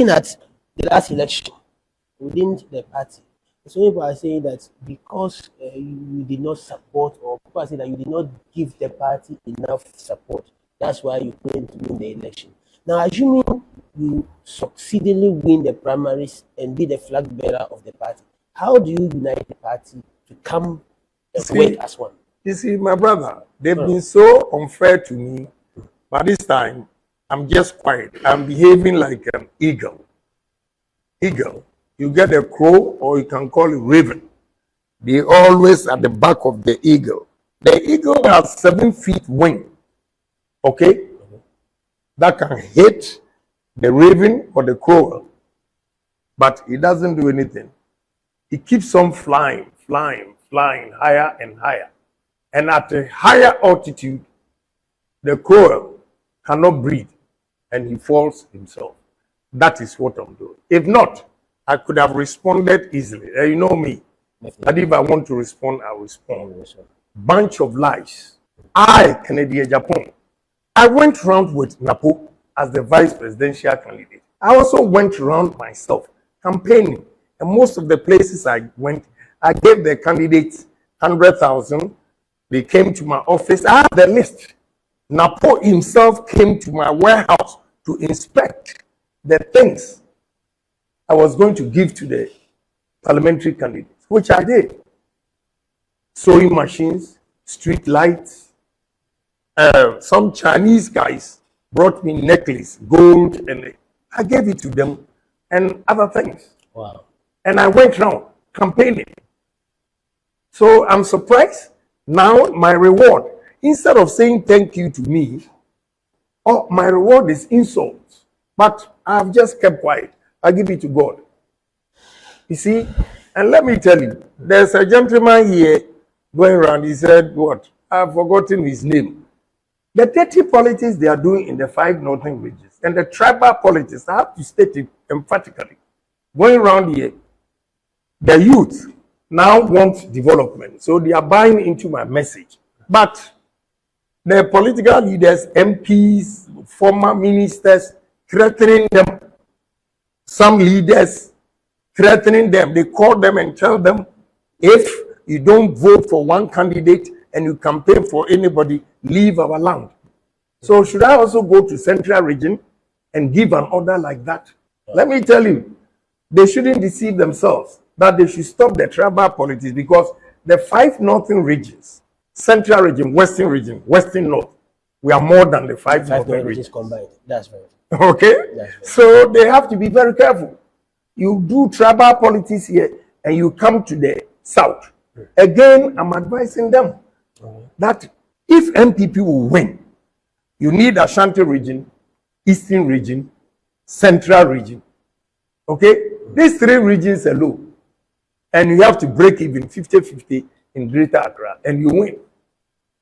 looking at the last election within the party, some people are saying that because you did not support, or people are saying that you did not give the party enough support, that's why you couldn't win the election. Now, assuming you succeedingly win the primaries and be the flag bearer of the party, how do you unite the party to come and work as one? You see, my brother, they've been so unfair to me, but this time I'm just quiet. I'm behaving like an eagle. Eagle, you get a crow, or you can call it raven. They always at the back of the eagle. The eagle has 7 feet wing, okay? That can hit the raven or the crow, but it doesn't do anything. It keeps on flying, flying, flying higher and higher. And at a higher altitude, the crow cannot breathe and he falls himself. That is what I'm doing. If not, I could have responded easily. You know me. But if I want to respond, I'll respond. Bunch of lies. Agyapong. I went around with Napo as the vice presidential candidate. I also went around myself campaigning. And most of the places I went, I gave the candidates 100,000. They came to my office. I have the list. Napo himself came to my warehouse to inspect the things I was going to give to the parliamentary candidates, which I did. Sewing machines, street lights. Some Chinese guys brought me necklace, gold, and I gave it to them, and other things. Wow. And I went around campaigning. So I'm surprised. Now my reward, instead of saying thank you to me, my reward is insults. But I've just kept quiet. I give it to God. You see, and let me tell you, there's a gentleman here going around. He said, what? I've forgotten his name. The dirty politics they are doing in the 5 northern regions and the tribal politics, I have to state it emphatically. Going around here, the youth now want development. So they are buying into my message. But the political leaders, MPs, former ministers, threatening them. Some leaders threatening them. They call them and tell them, if you don't vote for one candidate and you campaign for anybody, leave our land. So should I also go to Central Region and give an order like that? Let me tell you, they shouldn't deceive themselves, that they should stop the tribal politics, because the 5 northern regions, Central Region, Western North, we are more than the 5 northern regions combined. That's right. Okay? That's right. So they have to be very careful. You do tribal politics here and you come to the south. Again, I'm advising them that if MPP will win, you need Ashanti region, Eastern region, Central region. Okay? These 3 regions alone. And you have to break even 50-50 in Greater Accra, and you win.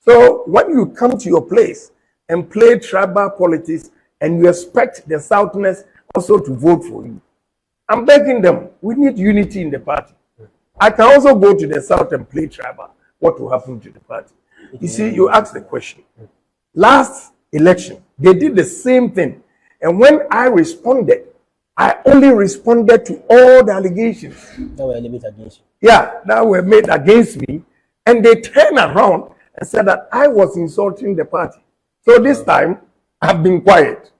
So when you come to your place and play tribal politics and you expect the Southerners also to vote for you, I'm begging them, we need unity in the party. I can also go to the South and play tribal. What will happen to the party? You see, you asked the question. Last election, they did the same thing. And when I responded, I only responded to all the allegations that were made against you. Yeah, that were made against me. And they turned around and said that I was insulting the party. So this time, I've been quiet.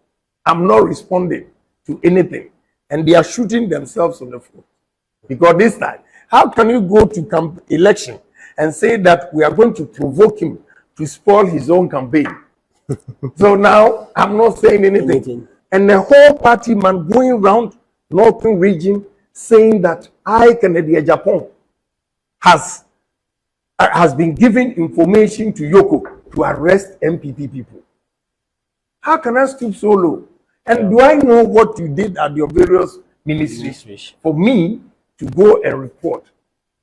I'm not responding to anything. And they are shooting themselves on the foot. Because this time, how can you go to election and say that we are going to provoke him to spoil his own campaign? So now, I'm not saying anything. And the whole party man going around Northern region saying that Agyapong has been giving information to EOCO to arrest MPP people. How can I stoop so low? And do I know what you did at your various ministries for me to go and report?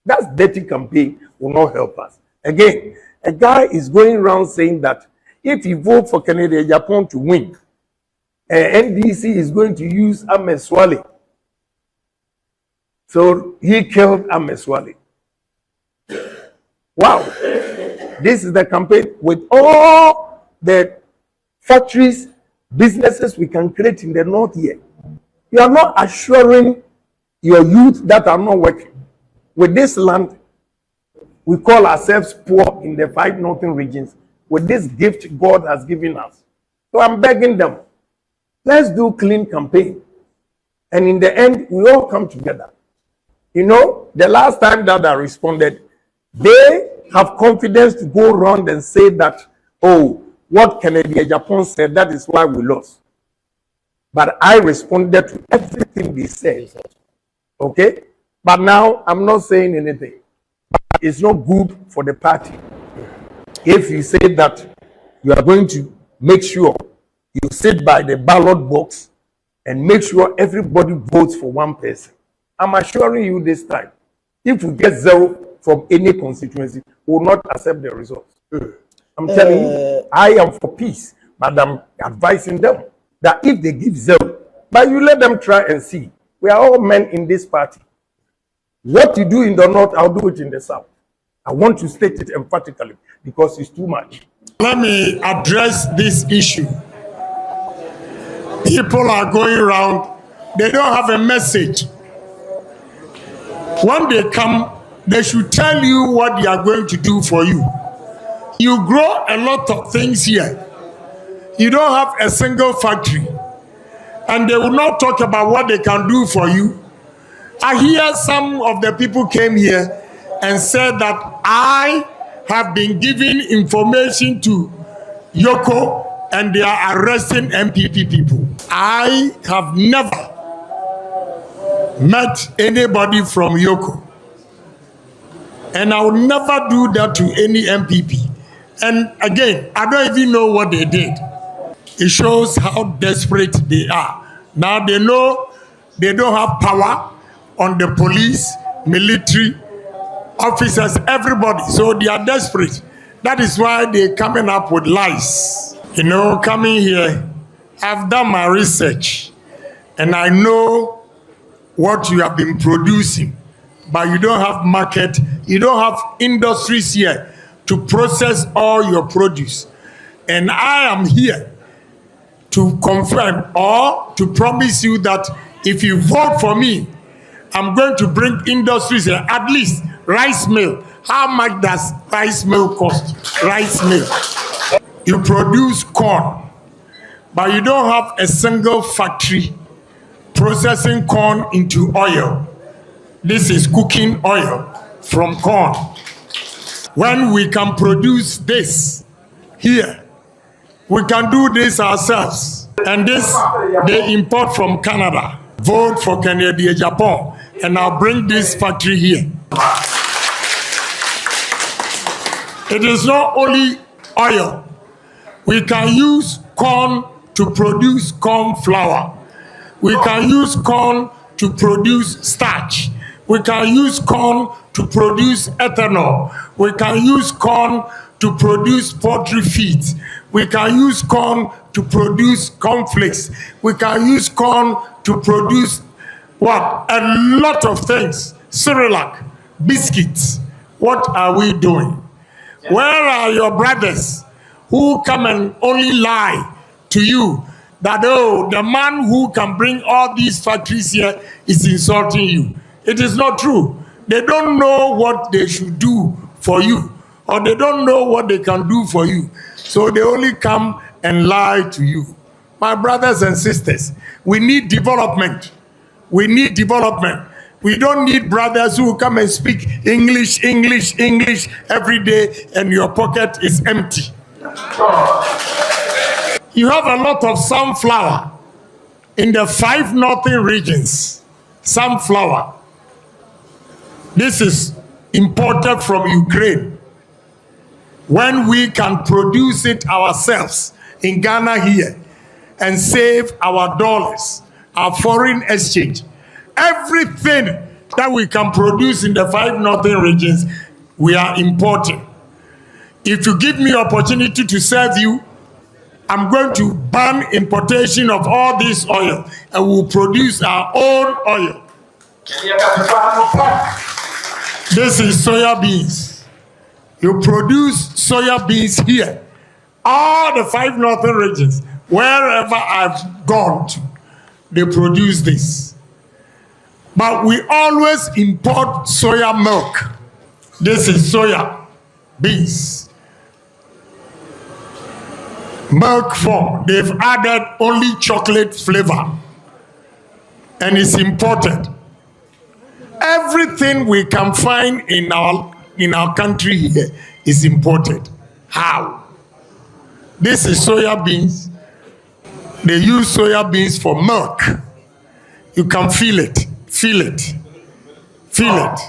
That's dirty campaign will not help us. Again, a guy is going around saying that if you vote for Agyapong to win, NDC is going to use Ameswale. So he killed Ameswale. Wow. This is the campaign with all the factories, businesses we can create in the north here. You are not assuring your youth that are not working. With this land, we call ourselves poor in the 5 northern regions. With this gift God has given us. So I'm begging them, let's do clean campaign. And in the end, we all come together. You know, the last time that I responded, they have confidence to go around and say that, oh, what Kennedy Agyapong said, that is why we lost. But I responded to everything they said. Okay? But now I'm not saying anything. It's not good for the party. If you say that you are going to make sure you sit by the ballot box and make sure everybody votes for one person, I'm assuring you this time, if we get 0 from any constituency, we will not accept the results. I'm telling you, I am for peace, but I'm advising them that if they give 0, but you let them try and see. We are all men in this party. What you do in the north, I'll do it in the south. I want to state it emphatically because it's too much. Let me address this issue. People are going around, they don't have a message. When they come, they should tell you what they are going to do for you. You grow a lot of things here. You don't have a single factory. And they will not talk about what they can do for you. I hear some of the people came here and said that I have been giving information to EOCO and they are arresting MPP people. I have never met anybody from EOCO. And I will never do that to any MPP. And again, I don't even know what they did. It shows how desperate they are. Now they know they don't have power on the police, military, officers, everybody. So they are desperate. That is why they're coming up with lies. You know, coming here, I've done my research and I know what you have been producing, but you don't have market, you don't have industries here to process all your produce. And I am here to confirm or to promise you that if you vote for me, I'm going to bring industries here, at least rice mill. How much does rice mill cost? Rice mill. You produce corn, but you don't have a single factory processing corn into oil. This is cooking oil from corn. When we can produce this here, we can do this ourselves. And this, they import from Canada. Vote for Kennedy Agyapong, and I'll bring this factory here. It is not only oil. We can use corn to produce corn flour. We can use corn to produce starch. We can use corn to produce ethanol. We can use corn to produce poultry feed. We can use corn to produce cornflakes. We can use corn to produce what? A lot of things. Cerelac, biscuits. What are we doing? Where are your brothers who come and only lie to you that, oh, the man who can bring all these factories here is insulting you? It is not true. They don't know what they should do for you, or they don't know what they can do for you. So they only come and lie to you. My brothers and sisters, we need development. We need development. We don't need brothers who come and speak English every day and your pocket is empty. You have a lot of sunflower in the 5 northern regions. Sunflower. This is imported from Ukraine. When we can produce it ourselves in Ghana here and save our dollars, our foreign exchange, everything that we can produce in the 5 northern regions, we are importing. If you give me opportunity to serve you, I'm going to ban importation of all this oil and we'll produce our own oil. This is soya beans. You produce soya beans here. All the 5 northern regions, wherever I've gone to, they produce this. But we always import soya milk. This is soya beans. Milk form. They've added only chocolate flavor. And it's imported. Everything we can find in our country here is imported. How? This is soya beans. They use soya beans for milk. You can feel it. Feel it. Feel it.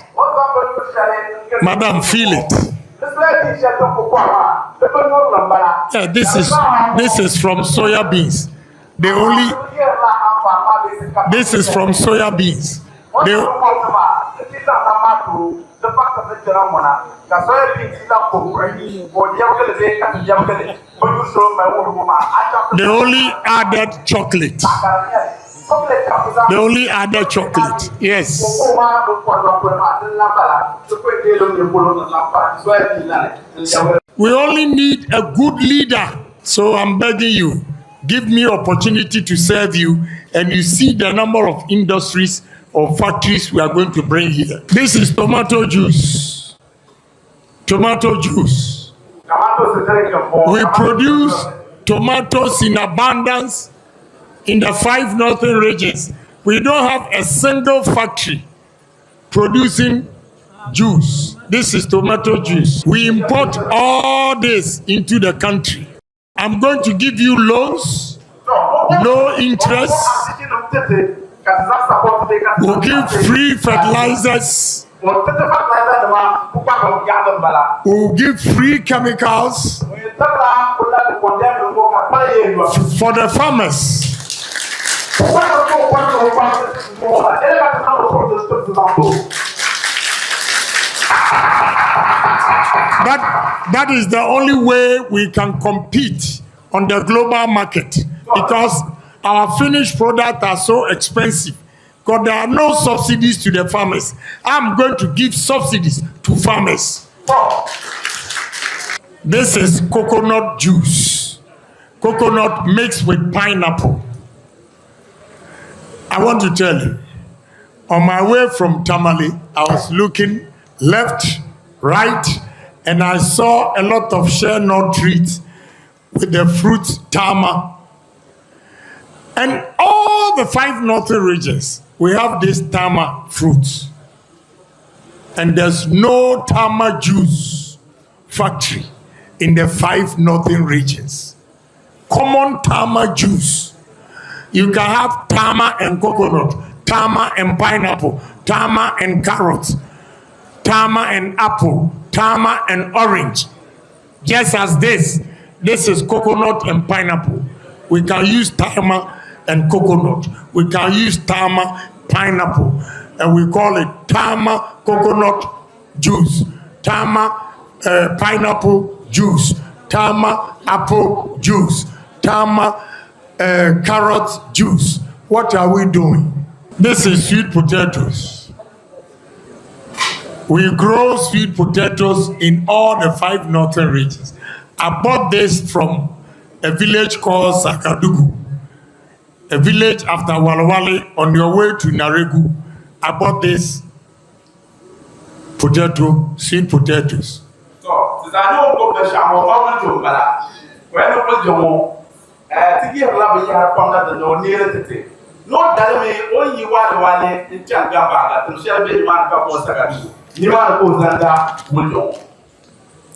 Madam, feel it. Yeah, this is from soya beans. This is from soya beans. They only added chocolate. They only added chocolate. Yes. We only need a good leader. So I'm begging you, give me opportunity to serve you, and you see the number of industries or factories we are going to bring here. This is tomato juice. Tomato juice. We produce tomatoes in abundance in the 5 northern regions. We don't have a single factory producing juice. This is tomato juice. We import all this into the country. I'm going to give you loans, no interest. We'll give free fertilizers. We'll give free chemicals for the farmers. That is the only way we can compete on the global market, because our finished products are so expensive, because there are no subsidies to the farmers. I'm going to give subsidies to farmers. This is coconut juice. Coconut mixed with pineapple. I want to tell you, on my way from Tamale, I was looking left, right, and I saw a lot of shea nut trees with the fruit tama. And all the 5 northern regions, we have this tama fruits. And there's no tama juice factory in the 5 northern regions. Common tama juice. You can have tama and coconut, tama and pineapple, tama and carrot, tama and apple, tama and orange. Just as this is coconut and pineapple. We can use tama and coconut. We can use tama, pineapple, and we call it tama coconut juice, tama pineapple juice, tama apple juice, tama carrot juice. What are we doing? This is sweet potatoes. We grow sweet potatoes in all the 5 northern regions. I bought this from a village called Sakadugu, a village after Walawale on your way to Naregu. I bought this potato, sweet potatoes. So,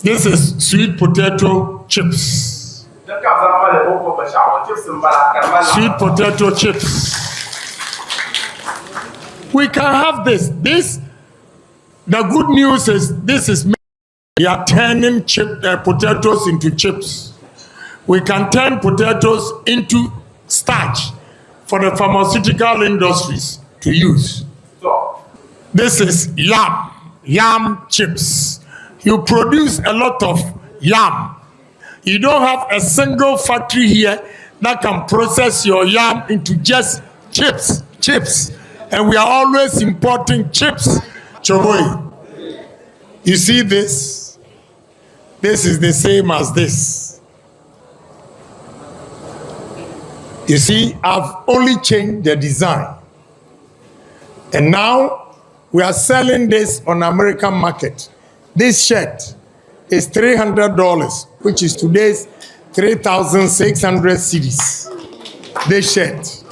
this is sweet potato chips. Sweet potato chips. We can have this. The good news is we are turning potatoes into chips. We can turn potatoes into starch for the pharmaceutical industries to use. This is yam chips. You produce a lot of yam. You don't have a single factory here that can process your yam into just chips. And we are always importing chips. Choboy, you see this? This is the same as this. You see, I've only changed the design. And now we are selling this on American market. This shirt is $300, which is today's 3,600 cedis. This shirt.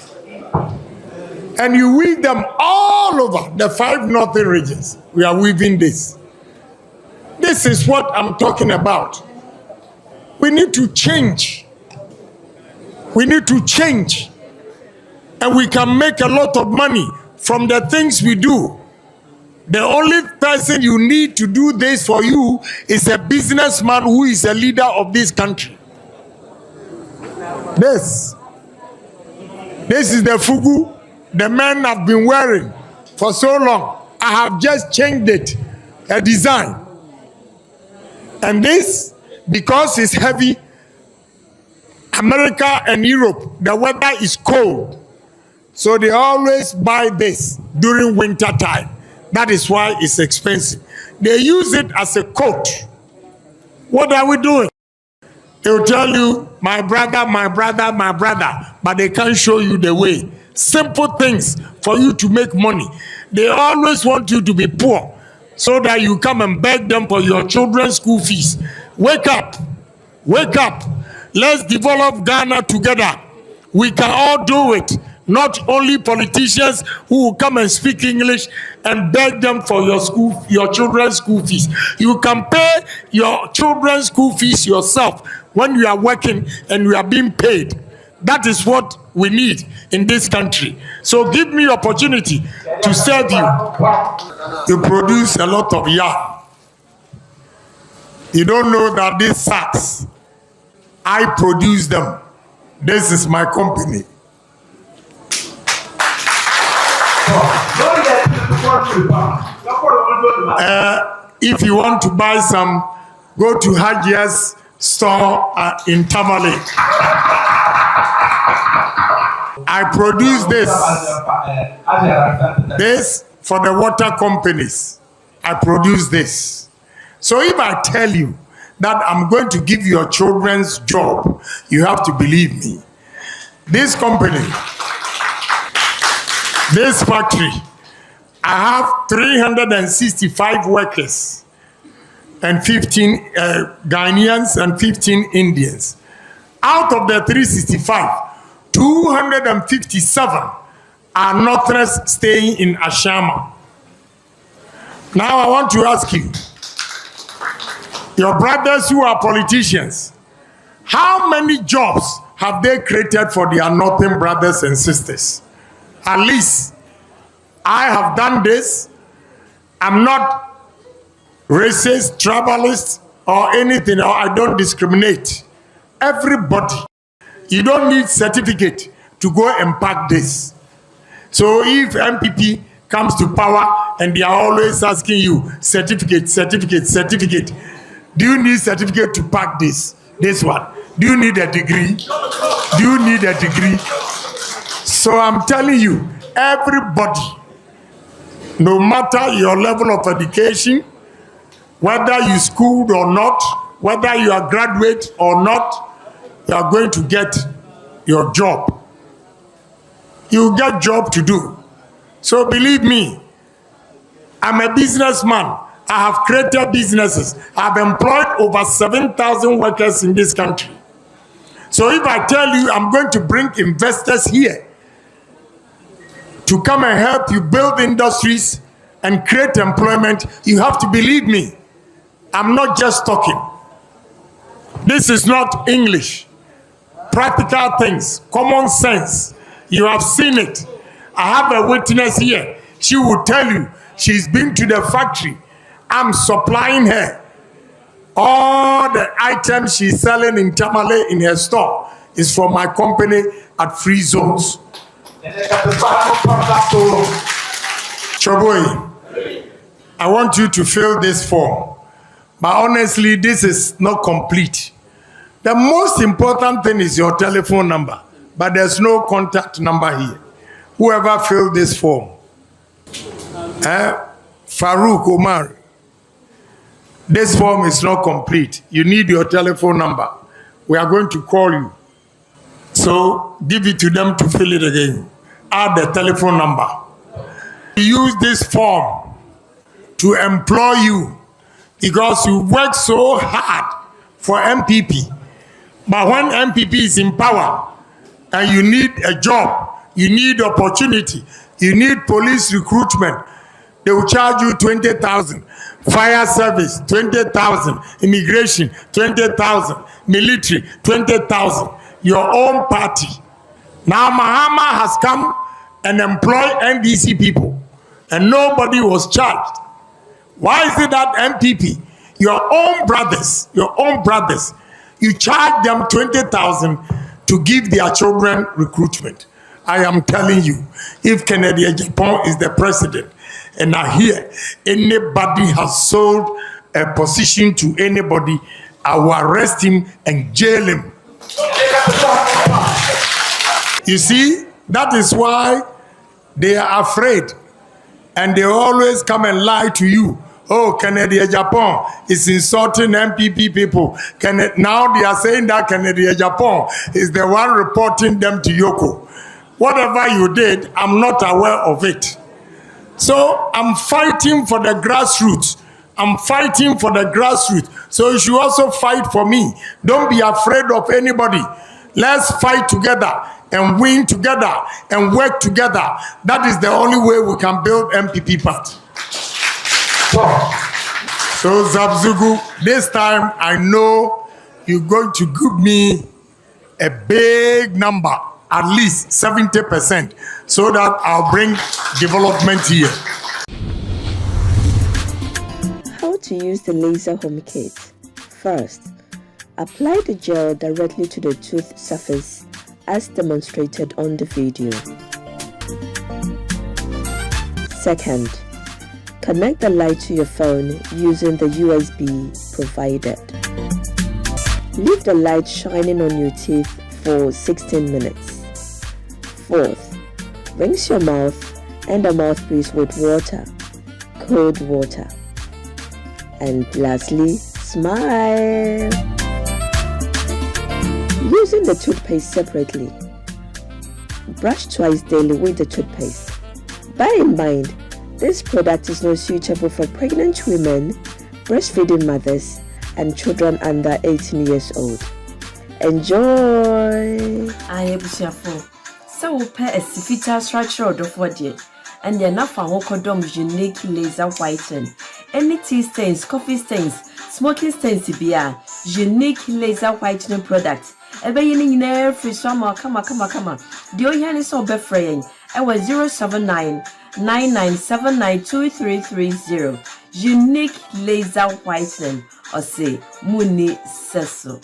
And you weave them all over the 5 northern regions. We are weaving this. This is what I'm talking about. We need to change. We need to change. And we can make a lot of money from the things we do. The only person you need to do this for you is a businessman who is a leader of this country. This is the fugu the men have been wearing for so long. I have just changed it, a design. And this, because it's heavy, America and Europe, the weather is cold. So they always buy this during winter time. That is why it's expensive. They use it as a coat. What are we doing? They will tell you, my brother, my brother, my brother, but they can't show you the way. Simple things for you to make money. They always want you to be poor so that you come and beg them for your children's school fees. Wake up. Wake up. Let's develop Ghana together. We can all do it. Not only politicians who will come and speak English and beg them for your children's school fees. You can pay your children's school fees yourself when you are working and you are being paid. That is what we need in this country. So give me opportunity to serve you. You produce a lot of yarn. You don't know that these sacks, I produce them. This is my company. If you want to buy some, go to Hajia's store in Tamale. I produce this for the water companies. I produce this. So if I tell you that I'm going to give your children's job, you have to believe me. This company, this factory, I have 365 workers and 15 Ghanaians and 15 Indians. Out of the 365, 257 are Northerners staying in Ashama. Now I want to ask you, your brothers who are politicians, how many jobs have they created for their Northern brothers and sisters? At least I have done this. I'm not racist, tribalist, or anything, or I don't discriminate. Everybody. You don't need certificate to go and pack this. So if MPP comes to power and they are always asking you certificate, certificate, certificate, do you need certificate to pack this? This one. Do you need a degree? Do you need a degree? So I'm telling you, everybody, no matter your level of education, whether you schooled or not, whether you are graduate or not, you are going to get your job. You get job to do. So believe me, I'm a businessman. I have created businesses. I've employed over 7,000 workers in this country. So if I tell you I'm going to bring investors here to come and help you build industries and create employment, you have to believe me. I'm not just talking. This is not English. Practical things, common sense. You have seen it. I have a witness here. She will tell you she's been to the factory. I'm supplying her. All the items she's selling in Tamale in her store is from my company at Free Zones. Choboy, I want you to fill this form. But honestly, this is not complete. The most important thing is your telephone number, but there's no contact number here. Whoever filled this form, Farouk Omar, this form is not complete. You need your telephone number. We are going to call you. So give it to them to fill it again. Add the telephone number. Use this form to employ you because you work so hard for MPP. But when MPP is in power and you need a job, you need opportunity, you need police recruitment, they will charge you 20,000. Fire service, 20,000. Immigration, 20,000. Military, 20,000. Your own party. Now Mahama has come and employed NDC people and nobody was charged. Why is it that MPP, your own brothers, you charge them 20,000 to give their children recruitment? I am telling you, if Kennedy Agyapong is the president, and I hear anybody has sold a position to anybody, I will arrest him and jail him. You see, that is why they are afraid. And they always come and lie to you. Oh, Kennedy Agyapong is insulting MPP people. Now they are saying that Kennedy Agyapong is the one reporting them to EOCO. Whatever you did, I'm not aware of it. So I'm fighting for the grassroots. So you should also fight for me. Don't be afraid of anybody. Let's fight together and win together and work together. That is the only way we can build MPP party. So Zabzugu, this time I know you're going to give me a big number, at least 70%, so that I'll bring development here. How to use the laser home kit. First, apply the gel directly to the tooth surface as demonstrated on the video. Second, connect the light to your phone using the USB provided. Leave the light shining on your teeth for 16 minutes. Fourth, rinse your mouth and the mouthpiece with water, cold water. And lastly, smile. Using the toothpaste separately. Brush twice daily with the toothpaste. Bear in mind, this product is not suitable for pregnant women, breastfeeding mothers, and children under 18 years old. Enjoy! I so pair a sifita structure of what yet, and the enough for unique laser whiten. Any tea stains, coffee stains, smoking stains to be a unique laser whitening product. Ever in air free summer, come. The Oyan is so befraying. I was 079 99792330. Unique laser whitening, or say Muni Sesso.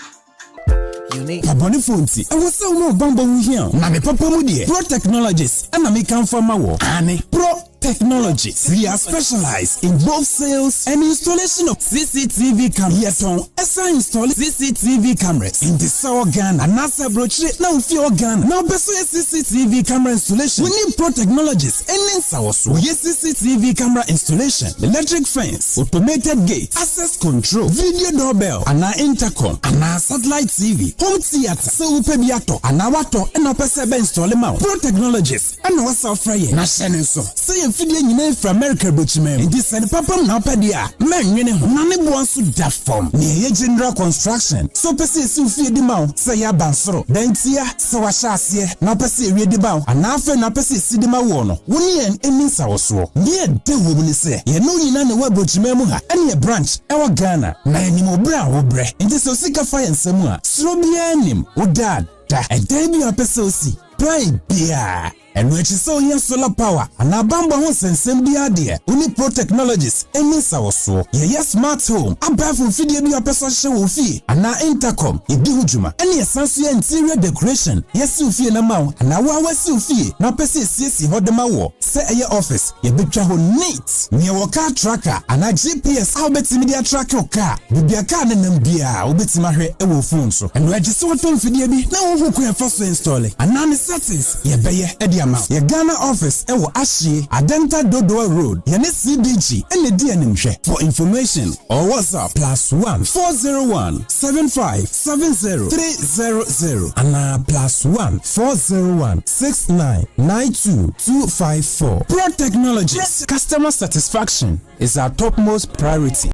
Abone Fonti. I was so no bumble here. Name Papa Mudie. Pro Technologies. And I make come from my work. Annie. Pro Technologies. We are specialized in both sales and installation of CCTV cameras. Yes, on ESA install CCTV cameras in the Sour Ghana. And NASA brochure now fear Ghana. Now best CCTV camera installation. We need Pro Technologies. And in South. We have CCTV camera installation, electric fence, automated gate, access control, video doorbell, and our intercom, and our satellite TV, home theater, so we pay biato, and our water, and our PCB install them out. Pro Technologies, and our software, national so. Say video you from America, but in this and Papa Napadia, man, you know, none wants to that form. Near general construction, so Pessi Sufi the mount, say ya bansro, then tia, so I shall see, Napasi read the bow, and after Napasi Sidima Wono, 1 year and Emmins also. Near the woman say, you know, you know, what but Memoha, and your branch, our Ghana, Nine more brown or bre, and this was sick of fire and somewhere. Slow behind him, or dad, and then you are Pessosi, play beer. And when she saw here solar power, and our bamba was and send the idea. Only Pro Technologies, and Miss our so. Yeah, smart home. I'm back from video your person show fee. And now intercom, a dujuma. And yes, fancy interior decoration. Yes, you feel a mouth. And now I was you fee. Now Pessi CC hold the maw. Say a your office. You be travel neat. Near your car tracker. And a GPS. I'll bet media track your car. Be a car and then be a bit my head a phone so. And register what on video be. Now who can first install it. And now the settings. Yeah, be a ama ye Ghana office ewo Ashie Adenta Dodoa Road yene CBG ene di animhwe. For information or WhatsApp +1 401 75 70 300 and +1 401 69 92 254. Pro Technologies. Customer satisfaction is our topmost priority.